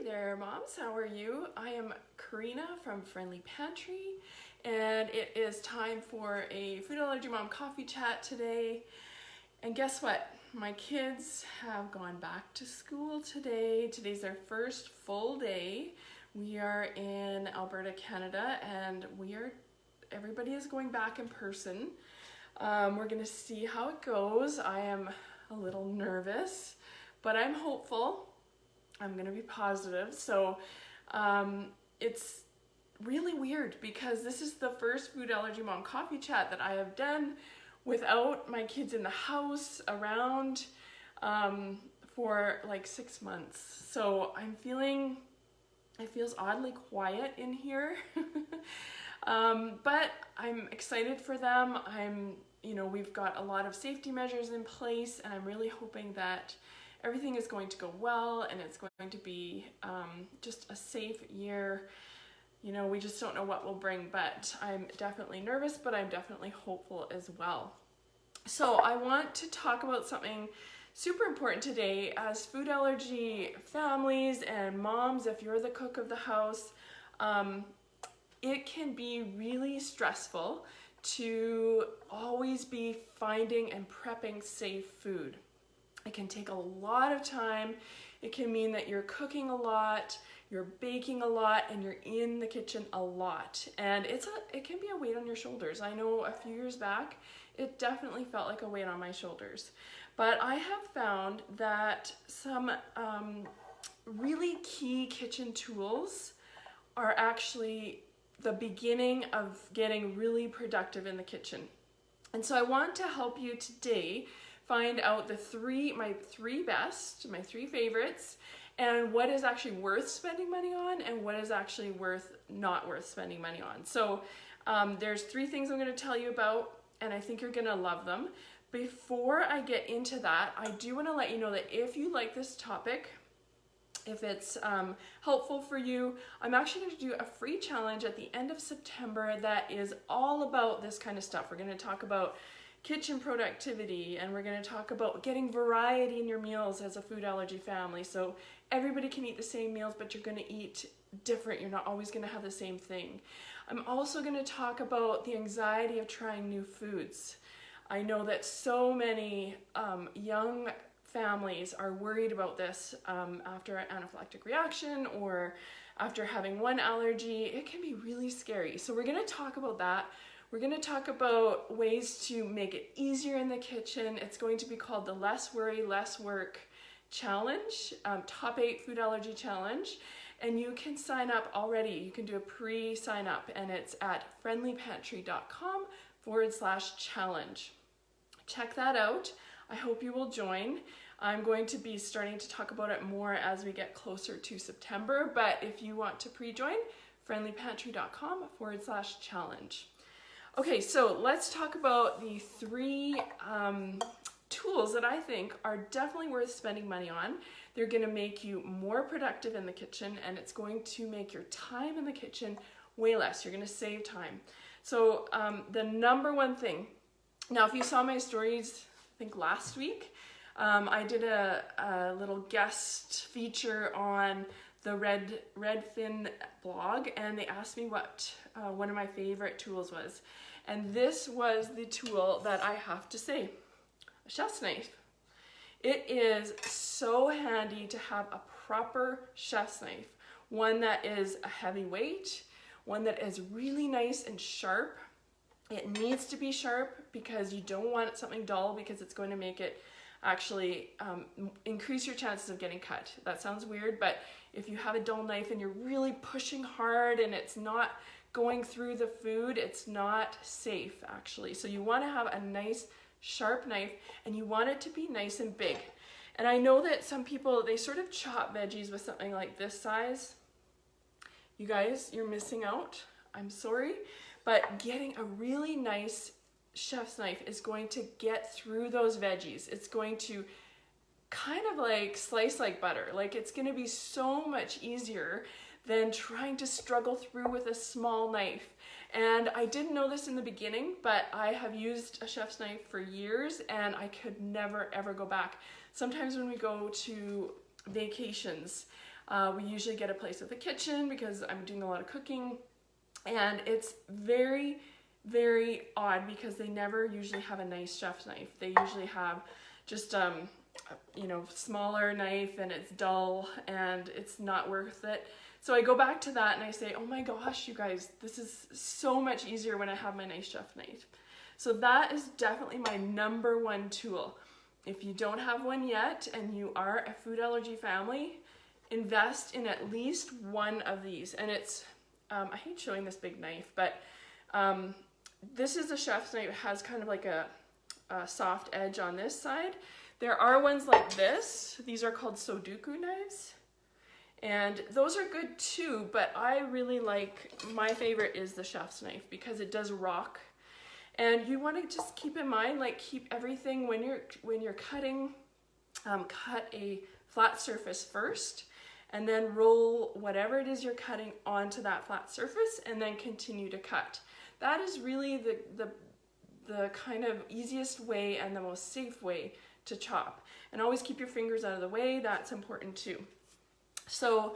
there, moms. How are you? I am Karina from Friendly Pantry, and it is time for a Food Allergy Mom coffee chat today. And guess what? My kids have gone back to school today. Today's their first full day. We are in Alberta, Canada, and everybody is going back in person. We're gonna see how it goes. I am a little nervous, but I'm hopeful. I'm gonna be positive. So it's really weird because this is the first Food Allergy Mom coffee chat that I have done without my kids in the house around for like 6 months. So it feels oddly quiet in here. But I'm excited for them. We've got a lot of safety measures in place, and I'm really hoping that everything is going to go well and it's going to be just a safe year. We just don't know what will bring, but I'm definitely nervous, but I'm definitely hopeful as well. So I want to talk about something super important today as food allergy families and moms. If you're the cook of the house, it can be really stressful to always be finding and prepping safe food. It can take a lot of time. It can mean that you're cooking a lot, you're baking a lot, and you're in the kitchen a lot. And it can be a weight on your shoulders. I know a few years back, it definitely felt like a weight on my shoulders. But I have found that some really key kitchen tools are actually the beginning of getting really productive in the kitchen. And so I want to help you today find out my three favorites, and what is actually worth spending money on and what is actually not worth spending money on. So there's 3 things I'm going to tell you about, and I think you're going to love them. Before I get into that, I do want to let you know that if you like this topic, if it's helpful for you, I'm actually going to do a free challenge at the end of September that is all about this kind of stuff. We're going to talk about kitchen productivity, and we're going to talk about getting variety in your meals as a food allergy family. So everybody can eat the same meals, but you're going to eat different. You're not always going to have the same thing. I'm also going to talk about the anxiety of trying new foods. I know that so many young families are worried about this after an anaphylactic reaction or after having one allergy. It can be really scary. So we're going to talk about that. We're going to talk about ways to make it easier in the kitchen. It's going to be called the Less Worry, Less Work Challenge, Top 8 Food Allergy Challenge. And you can sign up already. You can do a pre-sign up, and it's at friendlypantry.com/challenge. Check that out. I hope you will join. I'm going to be starting to talk about it more as we get closer to September, but if you want to pre-join, friendlypantry.com/challenge. Okay, so let's talk about the 3 tools that I think are definitely worth spending money on. They're going to make you more productive in the kitchen, and it's going to make your time in the kitchen way less. You're going to save time. So the number one thing, now if you saw my stories, I think last week, I did a little guest feature on the Redfin blog, and they asked me what one of my favorite tools was. And this was the tool that I have to say, a chef's knife. It is so handy to have a proper chef's knife, one that is a heavyweight, one that is really nice and sharp. It needs to be sharp because you don't want something dull, because it's going to make it actually increase your chances of getting cut. That sounds weird, but if you have a dull knife and you're really pushing hard and it's not going through the food, it's not safe actually. So you want to have a nice sharp knife, and you want it to be nice and big. And I know that some people, they sort of chop veggies with something like this size. You guys, you're missing out. I'm sorry, but getting a really nice chef's knife is going to get through those veggies. It's going to kind of like slice like butter. Like, it's going to be so much easier than trying to struggle through with a small knife. And I didn't know this in the beginning, but I have used a chef's knife for years, and I could never ever go back. Sometimes when we go to vacations, We usually get a place with a kitchen because I'm doing a lot of cooking, and it's very, very odd because they never usually have a nice chef's knife. They usually have just you know, smaller knife, and it's dull and it's not worth it. So I go back to that and I say, oh my gosh, you guys, this is so much easier when I have my nice chef knife. So that is definitely my number one tool. If you don't have one yet and you are a food allergy family, invest in at least one of these. And it's, I hate showing this big knife, but this is a chef's knife. It has kind of like a soft edge on this side. There are ones like this. These are called Sudoku knives. And those are good too, but I really like, my favorite is the chef's knife because it does rock. And you want to just keep in mind, like, keep everything when you're cutting, cut a flat surface first, and then roll whatever it is you're cutting onto that flat surface, and then continue to cut. That is really the kind of easiest way and the most safe way to chop. And always keep your fingers out of the way. That's important too. So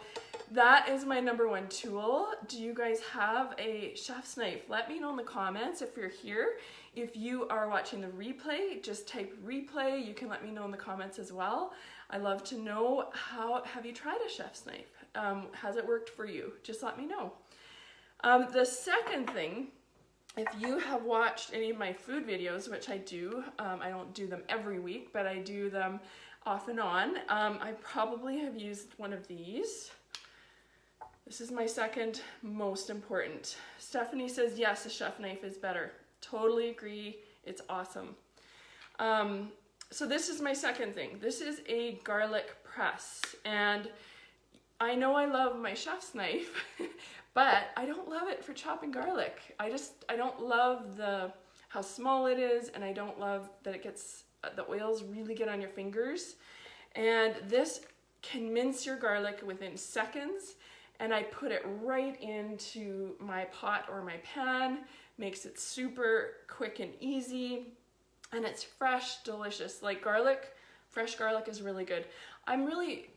that is my number one tool. Do you guys have a chef's knife? Let me know in the comments if you're here. If you are watching the replay, just type replay. You can let me know in the comments as well. I love to know, have you tried a chef's knife? Has it worked for you? Just let me know. The second thing, if you have watched any of my food videos, which I do, I don't do them every week, but I do them off and on. I probably have used one of these. This is my second most important. Stephanie says, yes, a chef knife is better. Totally agree. It's awesome. So this is my second thing. This is a garlic press. And I know I love my chef's knife, but I don't love it for chopping garlic. I don't love how small it is, and I don't love that it gets, the oils really get on your fingers. And this can mince your garlic within seconds, and I put it right into my pot or my pan, makes it super quick and easy, and it's fresh, delicious. Like garlic, fresh garlic is really good. I'm really,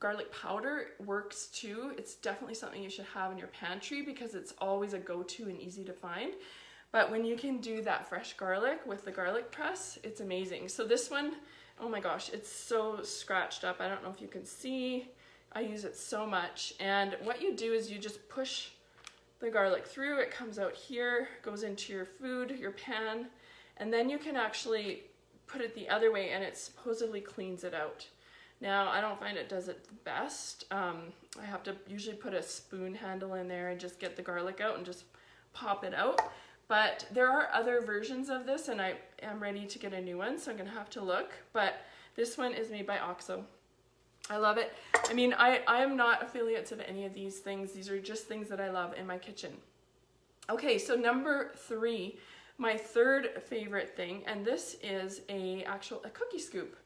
garlic powder works too. It's definitely something you should have in your pantry because it's always a go-to and easy to find. But when you can do that fresh garlic with the garlic press, it's amazing. So this one, oh my gosh, it's so scratched up. I don't know if you can see. I use it so much. And what you do is you just push the garlic through. It comes out here, goes into your food, your pan, and then you can actually put it the other way and it supposedly cleans it out. Now, I don't find it does it the best. I have to usually put a spoon handle in there and just get the garlic out and just pop it out. But there are other versions of this, and I am ready to get a new one, so I'm gonna have to look. But this one is made by OXO. I love it. I mean, I am not affiliates of any of these things. These are just things that I love in my kitchen. Okay, so number 3, my third favorite thing, and this is a cookie scoop.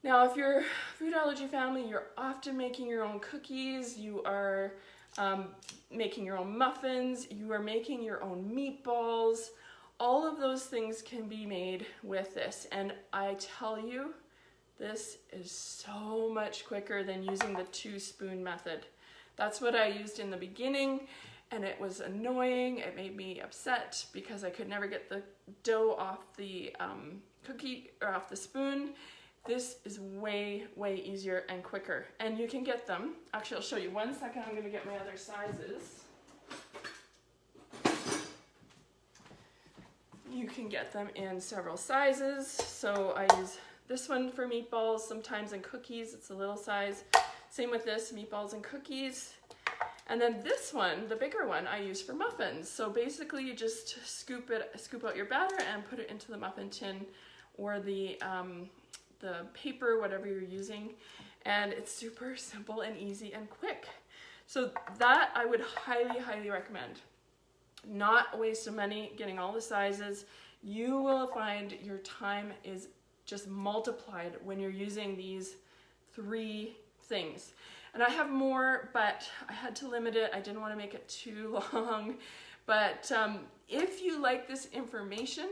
Now, if you're a food allergy family, you're often making your own cookies, you are making your own muffins, you are making your own meatballs. All of those things can be made with this. And I tell you, this is so much quicker than using the 2-spoon method. That's what I used in the beginning, and it was annoying. It made me upset because I could never get the dough off the cookie or off the spoon. This is way, way easier and quicker. And you can get them. Actually, I'll show you. 1 second, I'm gonna get my other sizes. You can get them in several sizes. So I use this one for meatballs, sometimes in cookies, it's a little size. Same with this, meatballs and cookies. And then this one, the bigger one, I use for muffins. So basically you just scoop out your batter and put it into the muffin tin or the paper, whatever you're using, and it's super simple and easy and quick. So that I would highly, highly recommend. Not a waste of money getting all the sizes. You will find your time is just multiplied when you're using these 3 things. And I have more, but I had to limit it. I didn't want to make it too long. But if you like this information,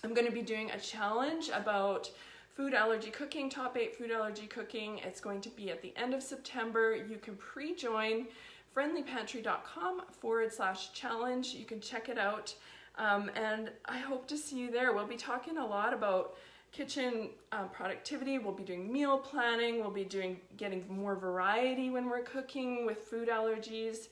I'm going to be doing a challenge about food allergy cooking, top 8 food allergy cooking. It's going to be at the end of September. You can pre-join friendlypantry.com/challenge. You can check it out. And I hope to see you there. We'll be talking a lot about kitchen productivity. We'll be doing meal planning. We'll be getting more variety when we're cooking with food allergies.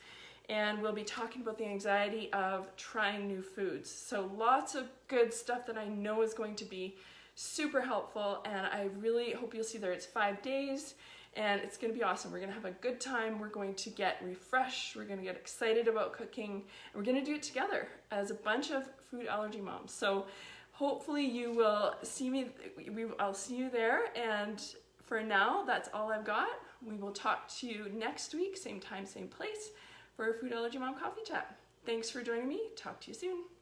And we'll be talking about the anxiety of trying new foods. So lots of good stuff that I know is going to be super helpful, and I really hope you'll see there. It's 5 days, and it's going to be awesome. We're going to have a good time. We're going to get refreshed. We're going to get excited about cooking, and we're going to do it together as a bunch of food allergy moms. So hopefully you will see me. I'll see you there, and for now, that's all I've got. We will talk to you next week, same time, same place, for a Food Allergy Mom Coffee Chat. Thanks for joining me. Talk to you soon.